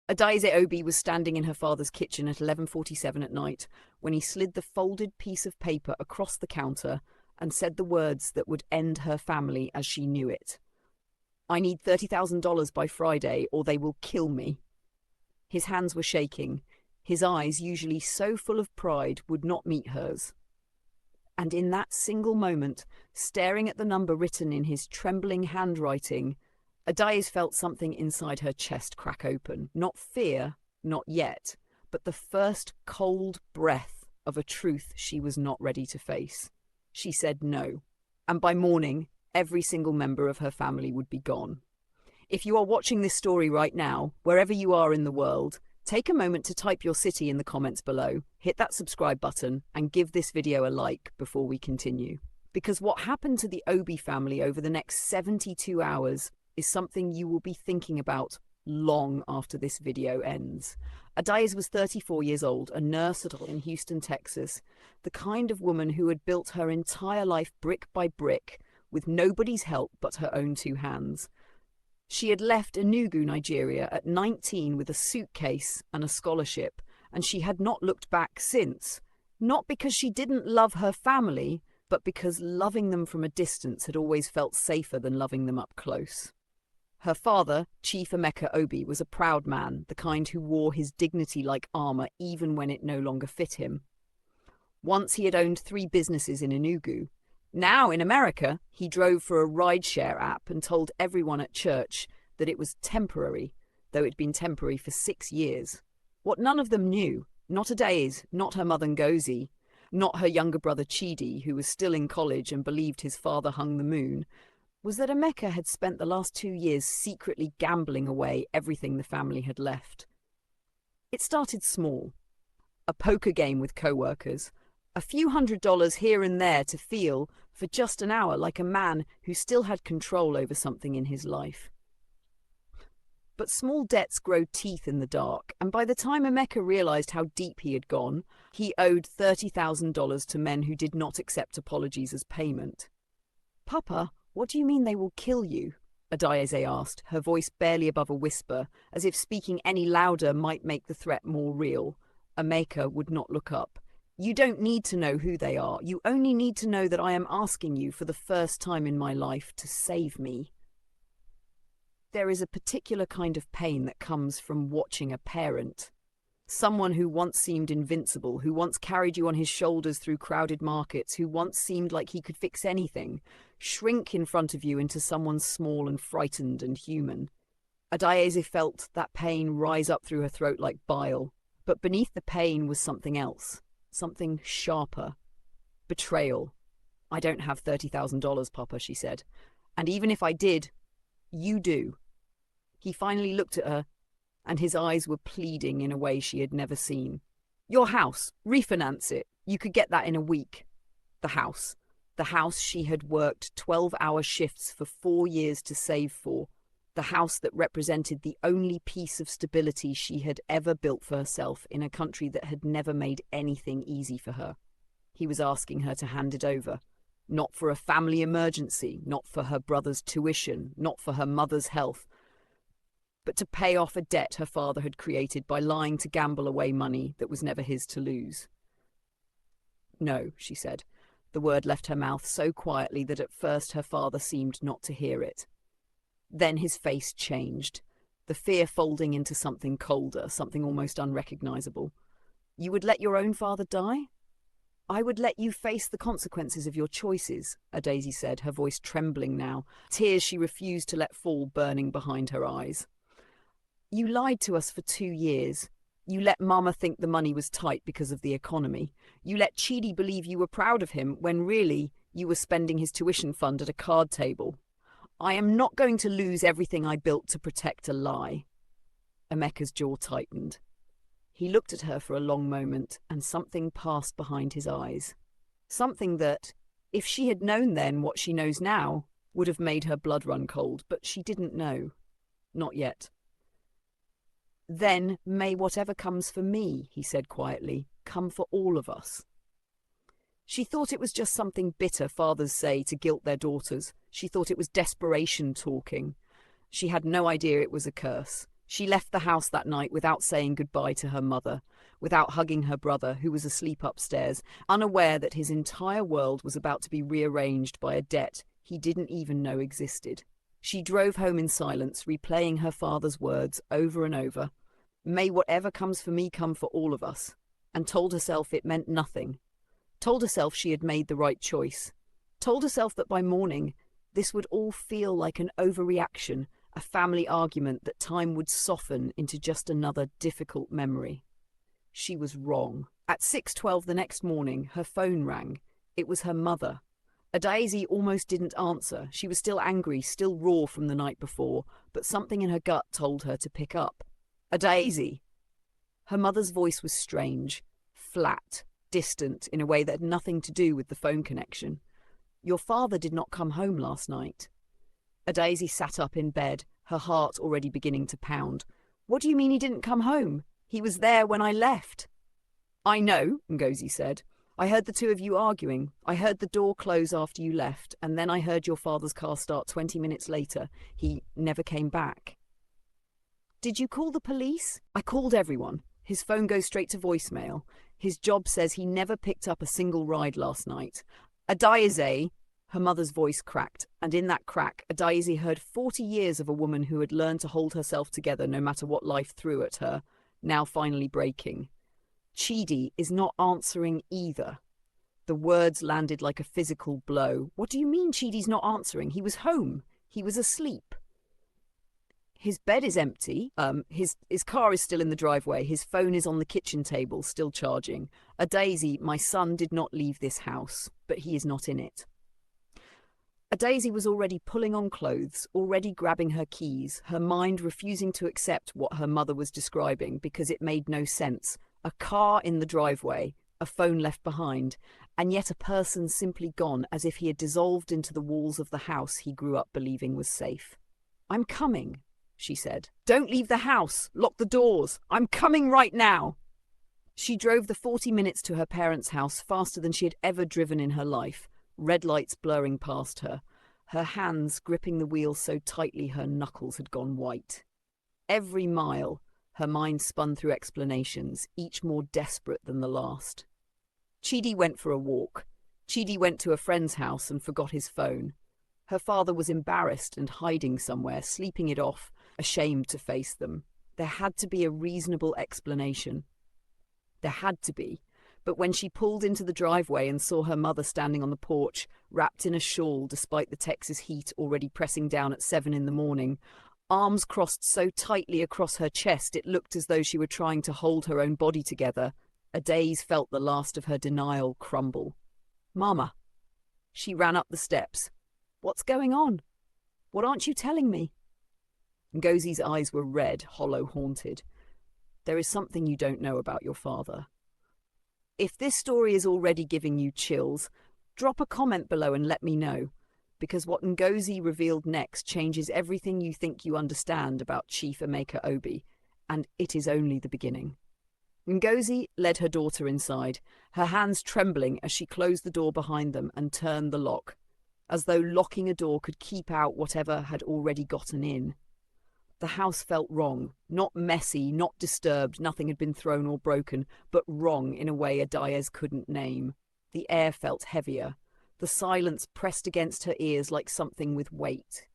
Adaeze Obi was standing in her father's kitchen at 11:47 at night when he slid the folded piece of paper across the counter and said the words that would end her family as she knew it. "I need $30,000 by Friday or they will kill me." His hands were shaking. His eyes, usually so full of pride, would not meet hers. And in that single moment, staring at the number written in his trembling handwriting, Adaeze felt something inside her chest crack open. Not fear, not yet, but the first cold breath of a truth she was not ready to face. She said no, and by morning, every single member of her family would be gone. If you are watching this story right now, wherever you are in the world, take a moment to type your city in the comments below, hit that subscribe button, and give this video a like before we continue. Because what happened to the Obi family over the next 72 hours is something you will be thinking about long after this video ends. Adaeze was 34 years old, a nurse in Houston, Texas, the kind of woman who had built her entire life brick by brick with nobody's help but her own two hands. She had left Enugu, Nigeria at 19 with a suitcase and a scholarship, and she had not looked back since, not because she didn't love her family, but because loving them from a distance had always felt safer than loving them up close. Her father, Chief Emeka Obi, was a proud man, the kind who wore his dignity like armor even when it no longer fit him. Once he had owned 3 businesses in Enugu. Now, in America, he drove for a rideshare app and told everyone at church that it was temporary, though it had been temporary for 6 years. What none of them knew, not Adaeze, not her mother Ngozi, not her younger brother Chidi, who was still in college and believed his father hung the moon, was that Emeka had spent the last 2 years secretly gambling away everything the family had left. It started small. A poker game with co-workers, a few $100s here and there to feel, for just an hour, like a man who still had control over something in his life. But small debts grow teeth in the dark, and by the time Emeka realized how deep he had gone, he owed $30,000 to men who did not accept apologies as payment. "Papa, what do you mean they will kill you?" Adaeze asked, her voice barely above a whisper, as if speaking any louder might make the threat more real. Emeka would not look up. "You don't need to know who they are. You only need to know that I am asking you for the first time in my life to save me." There is a particular kind of pain that comes from watching a parent, someone who once seemed invincible, who once carried you on his shoulders through crowded markets, who once seemed like he could fix anything, shrink in front of you into someone small and frightened and human. Adaeze felt that pain rise up through her throat like bile, but beneath the pain was something else. Something sharper. Betrayal. "I don't have $30,000, Papa," she said. "And even if I did, you do." He finally looked at her, and his eyes were pleading in a way she had never seen. "Your house. Refinance it. You could get that in a week." The house. The house she had worked 12-hour shifts for 4 years to save for. The house that represented the only piece of stability she had ever built for herself in a country that had never made anything easy for her. He was asking her to hand it over. Not for a family emergency, not for her brother's tuition, not for her mother's health, but to pay off a debt her father had created by lying to gamble away money that was never his to lose. "No," she said. The word left her mouth so quietly that at first her father seemed not to hear it. Then his face changed, the fear folding into something colder, something almost unrecognizable. "You would let your own father die?" "I would let you face the consequences of your choices," Adaeze said, her voice trembling now, tears she refused to let fall burning behind her eyes. "You lied to us for 2 years. You let Mama think the money was tight because of the economy. You let Chidi believe you were proud of him when really you were spending his tuition fund at a card table. I am not going to lose everything I built to protect a lie." Emeka's jaw tightened. He looked at her for a long moment, and something passed behind his eyes. Something that, if she had known then what she knows now, would have made her blood run cold, but she didn't know. Not yet. "Then may whatever comes for me," he said quietly, "come for all of us." She thought it was just something bitter fathers say to guilt their daughters. She thought it was desperation talking. She had no idea it was a curse. She left the house that night without saying goodbye to her mother, without hugging her brother, who was asleep upstairs, unaware that his entire world was about to be rearranged by a debt he didn't even know existed. She drove home in silence, replaying her father's words over and over. May whatever comes for me come for all of us. And told herself it meant nothing. Told herself she had made the right choice. Told herself that by morning, this would all feel like an overreaction, a family argument that time would soften into just another difficult memory. She was wrong. At 6:12 the next morning, her phone rang. It was her mother. Adaeze almost didn't answer. She was still angry, still raw from the night before, but something in her gut told her to pick up. Adaeze! Her mother's voice was strange, flat, distant in a way that had nothing to do with the phone connection. Your father did not come home last night. Adaeze sat up in bed, her heart already beginning to pound. What do you mean he didn't come home? He was there when I left. I know, Ngozi said. I heard the two of you arguing. I heard the door close after you left, and then I heard your father's car start 20 minutes later. He never came back. Did you call the police? I called everyone. His phone goes straight to voicemail. His job says he never picked up a single ride last night. Adaeze, her mother's voice cracked, and in that crack, Adaeze heard 40 years of a woman who had learned to hold herself together no matter what life threw at her, now finally breaking. Chidi is not answering either. The words landed like a physical blow. What do you mean Chidi's not answering? He was home. He was asleep. His bed is empty. His car is still in the driveway. His phone is on the kitchen table, still charging. Adaeze, my son did not leave this house, but he is not in it. Adaeze was already pulling on clothes, already grabbing her keys, her mind refusing to accept what her mother was describing because it made no sense. A car in the driveway, a phone left behind, and yet a person simply gone as if he had dissolved into the walls of the house he grew up believing was safe. I'm coming, she said. Don't leave the house. Lock the doors. I'm coming right now. She drove the 40 minutes to her parents' house faster than she had ever driven in her life, red lights blurring past her, her hands gripping the wheel so tightly her knuckles had gone white. Every mile, her mind spun through explanations, each more desperate than the last. Chidi went for a walk. Chidi went to a friend's house and forgot his phone. Her father was embarrassed and hiding somewhere, sleeping it off, ashamed to face them. There had to be a reasonable explanation. There had to be. But when she pulled into the driveway and saw her mother standing on the porch, wrapped in a shawl despite the Texas heat already pressing down at 7 in the morning, arms crossed so tightly across her chest it looked as though she were trying to hold her own body together, Adaeze felt the last of her denial crumble. Mama. She ran up the steps. What's going on? What aren't you telling me? Ngozi's eyes were red, hollow, haunted. There is something you don't know about your father. If this story is already giving you chills, drop a comment below and let me know, because what Ngozi revealed next changes everything you think you understand about Chief Adaeze Obi, and it is only the beginning. Ngozi led her daughter inside, her hands trembling as she closed the door behind them and turned the lock, as though locking a door could keep out whatever had already gotten in. The house felt wrong, not messy, not disturbed, nothing had been thrown or broken, but wrong in a way Adaeze couldn't name. The air felt heavier. The silence pressed against her ears like something with weight.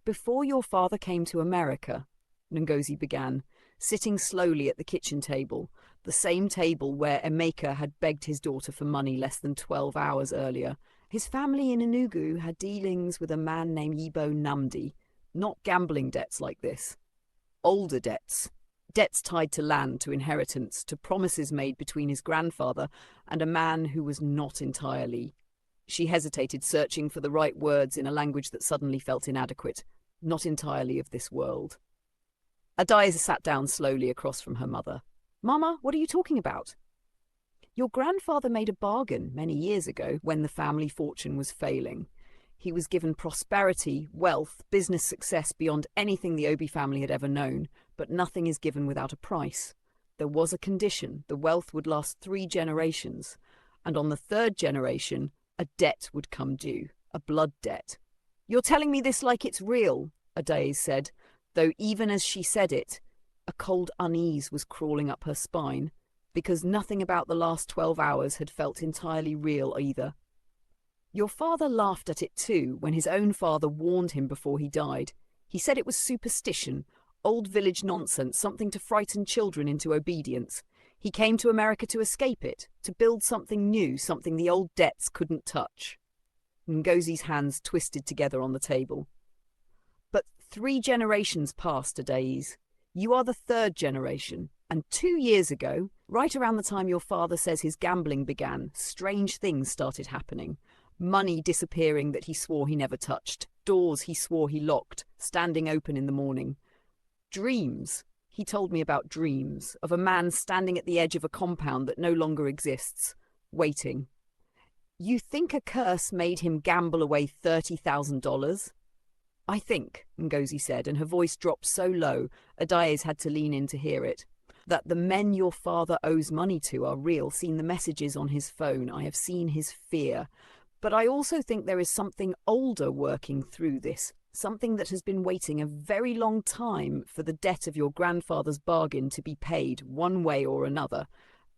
Before your father came to America, Ngozi began, sitting slowly at the kitchen table, the same table where Emeka had begged his daughter for money less than 12 hours earlier. His family in Enugu had dealings with a man named Yibo Nnamdi. Not gambling debts like this. Older debts. Debts tied to land, to inheritance, to promises made between his grandfather and a man who was not entirely. She hesitated, searching for the right words in a language that suddenly felt inadequate. Not entirely of this world. Adaeze sat down slowly across from her mother. Mama, what are you talking about? Your grandfather made a bargain many years ago when the family fortune was failing. He was given prosperity, wealth, business success beyond anything the Obi family had ever known, but nothing is given without a price. There was a condition: the wealth would last 3 generations, and on the 3rd generation, a debt would come due, a blood debt. You're telling me this like it's real, Adaeze said. though even as she said it, a cold unease was crawling up her spine, because nothing about the last 12 hours had felt entirely real either. Your father laughed at it too when his own father warned him before he died. He said it was superstition, old village nonsense, something to frighten children into obedience. He came to America to escape it, to build something new, something the old debts couldn't touch. Ngozi's hands twisted together on the table. But 3 generations passed, Adaeze. You are the 3rd generation, and 2 years ago, right around the time your father says his gambling began, strange things started happening. Money disappearing that he swore he never touched, doors he swore he locked, standing open in the morning. Dreams. He told me about dreams, of a man standing at the edge of a compound that no longer exists, waiting. You think a curse made him gamble away $30,000? I think, Ngozi said, and her voice dropped so low, Adaeze had to lean in to hear it, that the men your father owes money to are real. Seen the messages on his phone. I have seen his fear. But I also think there is something older working through this, something that has been waiting a very long time for the debt of your grandfather's bargain to be paid one way or another.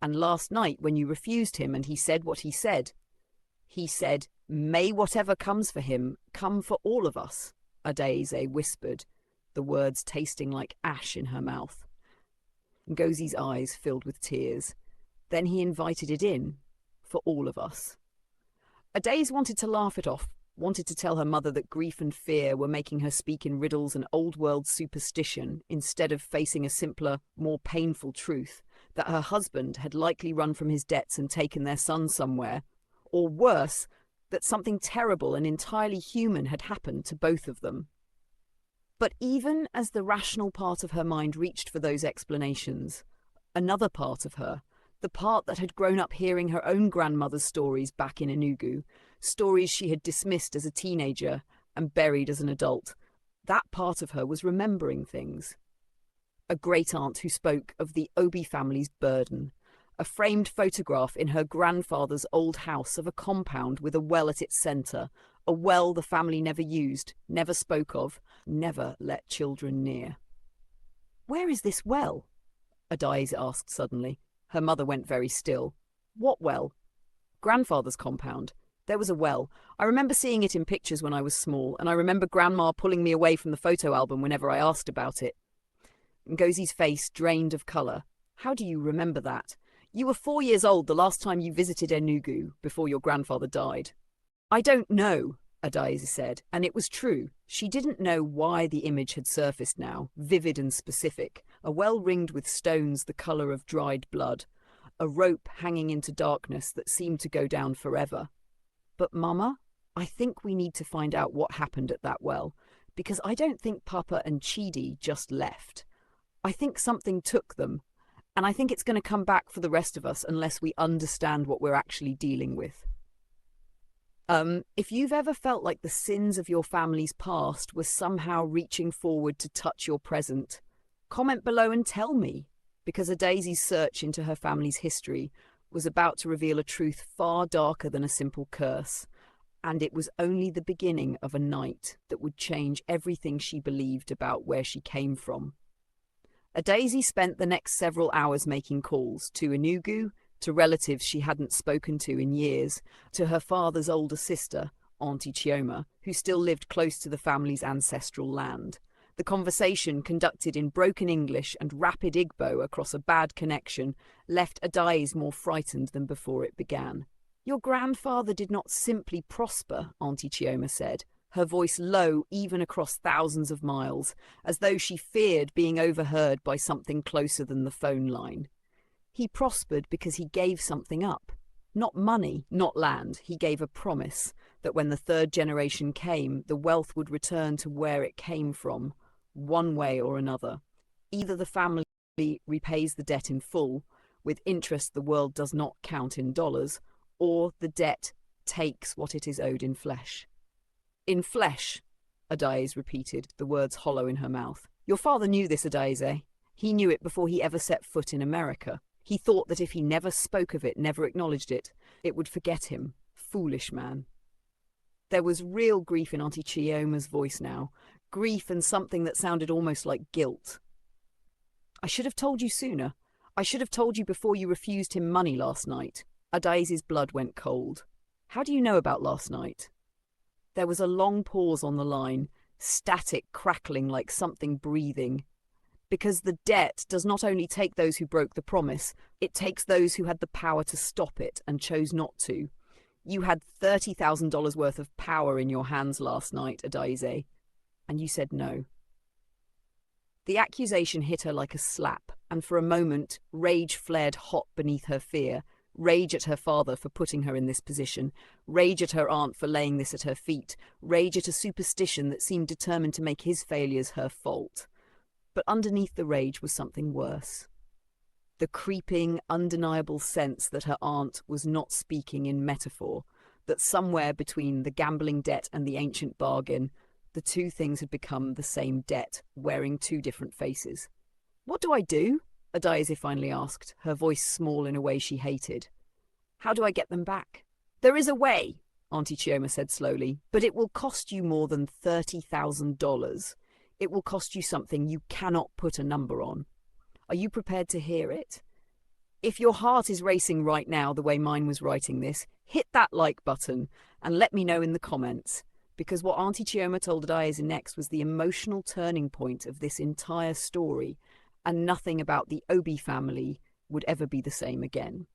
And last night, when you refused him and he said what he said, may whatever comes for him come for all of us, Adaeze whispered, the words tasting like ash in her mouth. Ngozi's eyes filled with tears. Then he invited it in, for all of us. Adaeze wanted to laugh it off, wanted to tell her mother that grief and fear were making her speak in riddles and old-world superstition instead of facing a simpler, more painful truth, that her husband had likely run from his debts and taken their son somewhere, or worse, that something terrible and entirely human had happened to both of them. But even as the rational part of her mind reached for those explanations, another part of her, the part that had grown up hearing her own grandmother's stories back in Enugu, stories she had dismissed as a teenager and buried as an adult, that part of her was remembering things. A great-aunt who spoke of the Obi family's burden, a framed photograph in her grandfather's old house of a compound with a well at its centre, a well the family never used, never spoke of, never let children near. "Where is this well?" Adaeze asked suddenly. Her mother went very still. "What well?" "Grandfather's compound. There was a well. I remember seeing it in pictures when I was small, and I remember Grandma pulling me away from the photo album whenever I asked about it." Ngozi's face drained of colour. "How do you remember that? You were 4 years old the last time you visited Enugu, before your grandfather died." "I don't know," Adaeze said, and it was true. She didn't know why the image had surfaced now, vivid and specific, a well ringed with stones the colour of dried blood, a rope hanging into darkness that seemed to go down forever. "But Mama, I think we need to find out what happened at that well, because I don't think Papa and Chidi just left. I think something took them, and I think it's going to come back for the rest of us unless we understand what we're actually dealing with." If you've ever felt like the sins of your family's past were somehow reaching forward to touch your present, comment below and tell me, because Adaeze's search into her family's history was about to reveal a truth far darker than a simple curse, and it was only the beginning of a night that would change everything she believed about where she came from. Adaeze spent the next several hours making calls to Enugu, to relatives she hadn't spoken to in years, to her father's older sister, Auntie Chioma, who still lived close to the family's ancestral land. The conversation, conducted in broken English and rapid Igbo across a bad connection, left Adaeze more frightened than before it began. "Your grandfather did not simply prosper," Auntie Chioma said, her voice low even across thousands of miles, as though she feared being overheard by something closer than the phone line. "He prospered because he gave something up. Not money, not land. He gave a promise that when the 3rd generation came, the wealth would return to where it came from, one way or another. Either the family repays the debt in full, with interest the world does not count in dollars, or the debt takes what it is owed in flesh." "In flesh," Adaeze repeated, the words hollow in her mouth. "Your father knew this, Adaeze. He knew it before he ever set foot in America. He thought that if he never spoke of it, never acknowledged it, it would forget him. Foolish man." There was real grief in Auntie Chioma's voice now. grief and something that sounded almost like guilt. "I should have told you sooner. I should have told you before you refused him money last night." Adaeze's blood went cold. "How do you know about last night?" There was a long pause on the line, static crackling like something breathing. "Because the debt does not only take those who broke the promise, it takes those who had the power to stop it and chose not to. You had $30,000 worth of power in your hands last night, Adaeze, and you said no." The accusation hit her like a slap, and for a moment, rage flared hot beneath her fear. Rage at her father for putting her in this position, rage at her aunt for laying this at her feet, rage at a superstition that seemed determined to make his failures her fault. But underneath the rage was something worse. The creeping, undeniable sense that her aunt was not speaking in metaphor, that somewhere between the gambling debt and the ancient bargain, the two things had become the same debt, wearing two different faces. "What do I do?" Adaeze finally asked, her voice small in a way she hated. "How do I get them back?" "There is a way," Auntie Chioma said slowly, "but it will cost you more than $30,000. It will cost you something you cannot put a number on. Are you prepared to hear it? If your heart is racing right now the way mine was writing this, hit that like button and let me know in the comments, because what Auntie Chioma told Adaeze next was the emotional turning point of this entire story, and nothing about the Obi family would ever be the same again.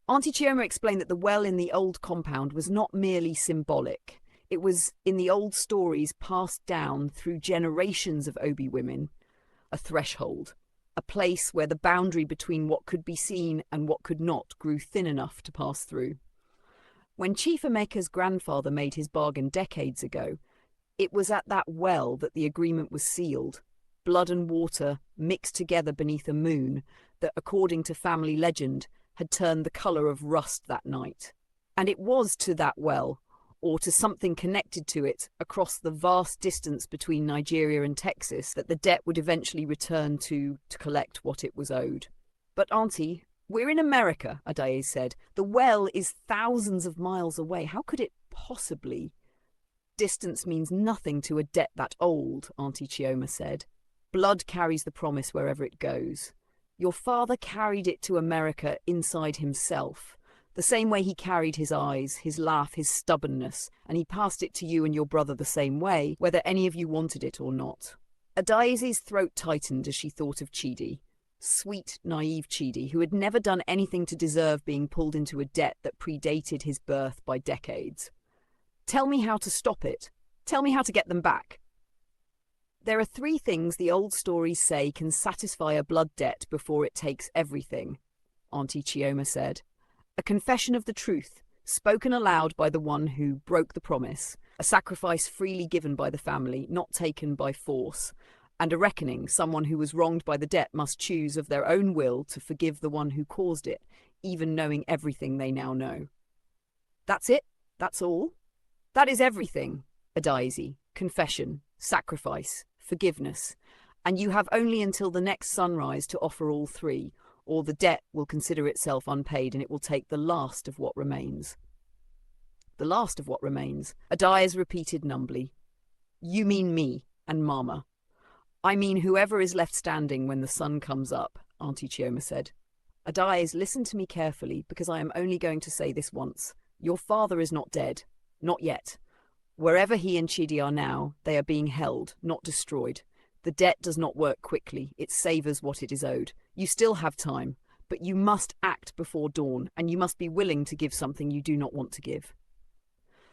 Auntie Chioma explained that the well in the old compound was not merely symbolic. It was, in the old stories, passed down through generations of Obi women, a threshold, a place where the boundary between what could be seen and what could not grew thin enough to pass through. When Chief Emeka's grandfather made his bargain decades ago, it was at that well that the agreement was sealed, blood and water mixed together beneath a moon that, according to family legend, had turned the colour of rust that night. And it was to that well, or to something connected to it across the vast distance between Nigeria and Texas, that the debt would eventually return to collect what it was owed. "But Auntie, we're in America," Adaeze said. "The well is thousands of miles away. How could it possibly?" "Distance means nothing to a debt that old," Auntie Chioma said. "Blood carries the promise wherever it goes. Your father carried it to America inside himself, the same way he carried his eyes, his laugh, his stubbornness, and he passed it to you and your brother the same way, whether any of you wanted it or not." Adaeze's throat tightened as she thought of Chidi. Sweet, naive Chidi, who had never done anything to deserve being pulled into a debt that predated his birth by decades. "Tell me how to stop it. Tell me how to get them back." "There are three things the old stories say can satisfy a blood debt before it takes everything," Auntie Chioma said. "A confession of the truth, spoken aloud by the one who broke the promise, a sacrifice freely given by the family, not taken by force, and a reckoning someone who was wronged by the debt must choose of their own will to forgive the one who caused it, even knowing everything they now know." "That's it? That's all?" "That is everything, Adaeze. Confession, sacrifice, forgiveness. And you have only until the next sunrise to offer all three, or the debt will consider itself unpaid and it will take the last of what remains." "The last of what remains?" Adaeze repeated numbly. "You mean me and Mama." "I mean whoever is left standing when the sun comes up," Auntie Chioma said. "Adaeze, listen to me carefully, because I am only going to say this once. Your father is not dead. Not yet. Wherever he and Chidi are now, they are being held, not destroyed. The debt does not work quickly. It savours what it is owed. You still have time, but you must act before dawn, and you must be willing to give something you do not want to give."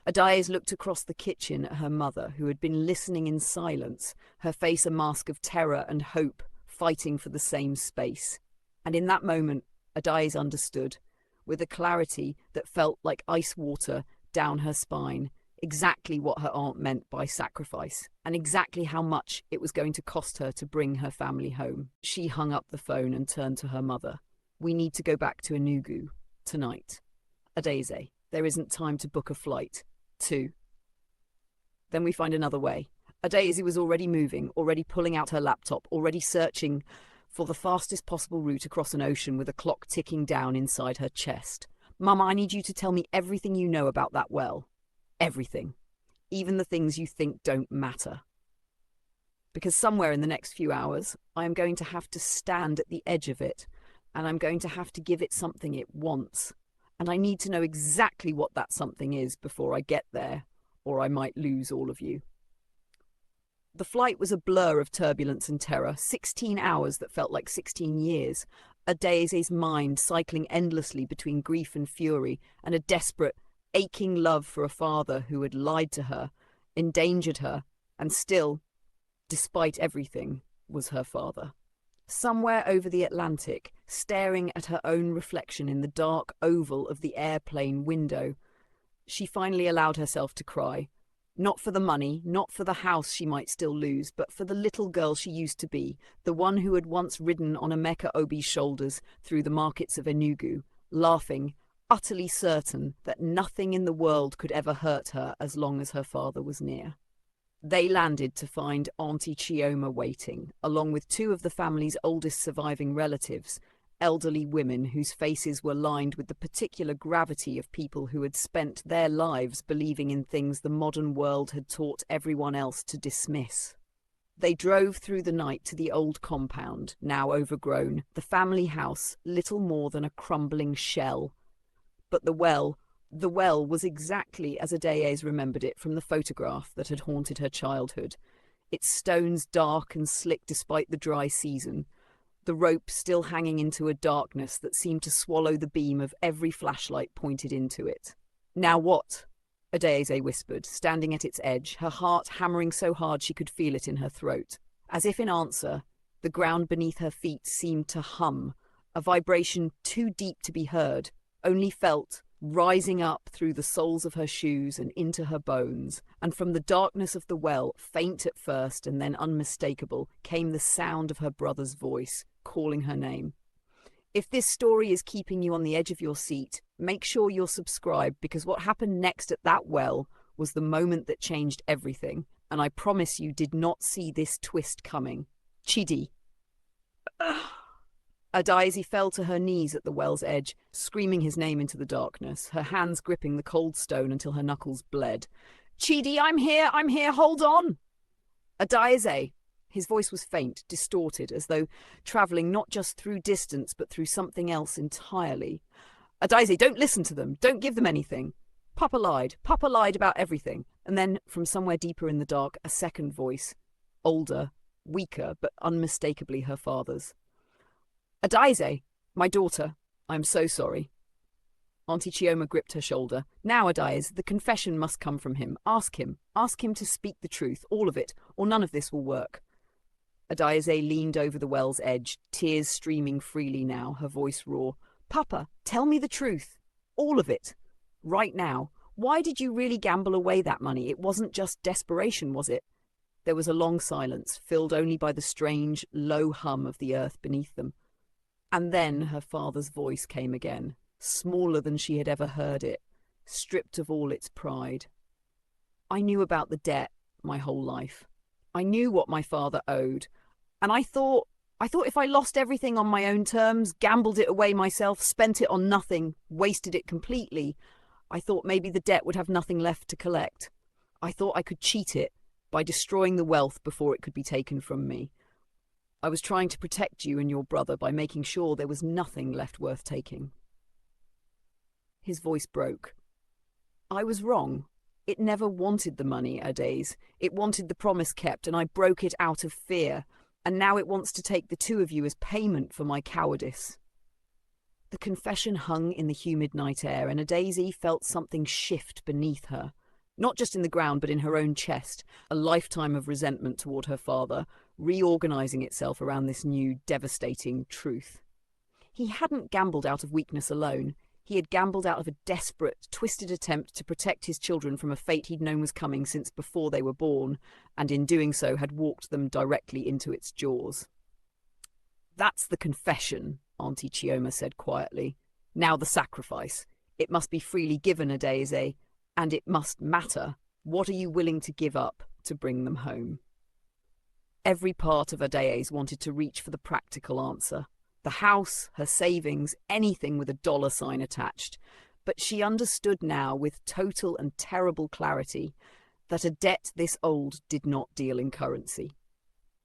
Adaeze looked across the kitchen at her mother, who had been listening in silence, her face a mask of terror and hope, fighting for the same space. And in that moment, Adaeze understood, with a clarity that felt like ice water down her spine, exactly what her aunt meant by sacrifice, and exactly how much it was going to cost her to bring her family home. She hung up the phone and turned to her mother. "We need to go back to Enugu tonight. Adaeze, there isn't time to book a flight. 2. Then we find another way." Adaeze was already moving, already pulling out her laptop, already searching for the fastest possible route across an ocean with a clock ticking down inside her chest. "Mama, I need you to tell me everything you know about that well. Everything. Even the things you think don't matter." because somewhere in the next few hours, I am going to have to stand at the edge of it, and I'm going to have to give it something it wants. And I need to know exactly what that something is before I get there, or I might lose all of you. The flight was a blur of turbulence and terror, 16 hours that felt like 16 years. Adaeze's mind cycling endlessly between grief and fury, and a desperate, aching love for a father who had lied to her, endangered her, and still, despite everything, was her father. Somewhere over the Atlantic, staring at her own reflection in the dark oval of the airplane window, she finally allowed herself to cry. Not for the money, not for the house she might still lose, but for the little girl she used to be, the one who had once ridden on Adaeze Obi's shoulders through the markets of Enugu, laughing, utterly certain that nothing in the world could ever hurt her as long as her father was near. They landed to find Auntie Chioma waiting, along with two of the family's oldest surviving relatives, elderly women whose faces were lined with the particular gravity of people who had spent their lives believing in things the modern world had taught everyone else to dismiss. They drove through the night to the old compound, now overgrown, the family house, little more than a crumbling shell. But the well was exactly as Adaeze remembered it from the photograph that had haunted her childhood. Its stones dark and slick despite the dry season, the rope still hanging into a darkness that seemed to swallow the beam of every flashlight pointed into it. "Now what?" Adaeze whispered, standing at its edge, her heart hammering so hard she could feel it in her throat. As if in answer, the ground beneath her feet seemed to hum, a vibration too deep to be heard, only felt, rising up through the soles of her shoes and into her bones, and from the darkness of the well, faint at first and then unmistakable, came the sound of her brother's voice, calling her name. If this story is keeping you on the edge of your seat, make sure you're subscribed, because what happened next at that well was the moment that changed everything, and I promise you did not see this twist coming. Chidi. Adaeze fell to her knees at the well's edge, screaming his name into the darkness, her hands gripping the cold stone until her knuckles bled. "Chidi, I'm here, hold on!" "Adaeze!" His voice was faint, distorted, as though travelling not just through distance, but through something else entirely. "Adaeze, don't listen to them. Don't give them anything. Papa lied. Papa lied about everything." And then, from somewhere deeper in the dark, a second voice. Older, weaker, but unmistakably her father's. "Adaeze, my daughter, I'm so sorry." Auntie Chioma gripped her shoulder. "Now, Adaeze, the confession must come from him. Ask him to speak the truth, all of it, or none of this will work." Adaeze leaned over the well's edge, tears streaming freely now, her voice raw. "Papa, tell me the truth. All of it. Right now. Why did you really gamble away that money? It wasn't just desperation, was it?" There was a long silence, filled only by the strange, low hum of the earth beneath them. And then her father's voice came again, smaller than she had ever heard it, stripped of all its pride. "I knew about the debt my whole life. I knew what my father owed. And I thought if I lost everything on my own terms, gambled it away myself, spent it on nothing, wasted it completely, I thought maybe the debt would have nothing left to collect. I thought I could cheat it by destroying the wealth before it could be taken from me. I was trying to protect you and your brother by making sure there was nothing left worth taking." His voice broke. "I was wrong. It never wanted the money, Adaeze. It wanted the promise kept, and I broke it out of fear. And now it wants to take the two of you as payment for my cowardice." The confession hung in the humid night air, and Adaeze felt something shift beneath her. Not just in the ground, but in her own chest, a lifetime of resentment toward her father, reorganizing itself around this new, devastating truth. He hadn't gambled out of weakness alone. He had gambled out of a desperate, twisted attempt to protect his children from a fate he'd known was coming since before they were born, and in doing so had walked them directly into its jaws. "That's the confession," Auntie Chioma said quietly. "Now the sacrifice. It must be freely given, Adaeze, and it must matter. What are you willing to give up to bring them home?" Every part of Adaeze wanted to reach for the practical answer. The house, her savings, anything with a dollar sign attached. But she understood now with total and terrible clarity that a debt this old did not deal in currency.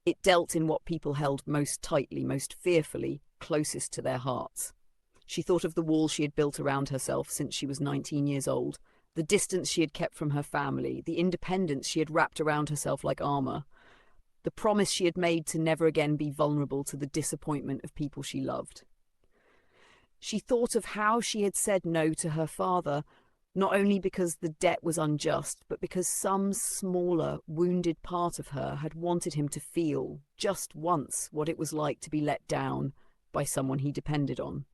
It dealt in what people held most tightly, most fearfully, closest to their hearts. She thought of the wall she had built around herself since she was 19 years old, the distance she had kept from her family, the independence she had wrapped around herself like armor, the promise she had made to never again be vulnerable to the disappointment of people she loved. She thought of how she had said no to her father, not only because the debt was unjust, but because some smaller, wounded part of her had wanted him to feel, just once, what it was like to be let down by someone he depended on.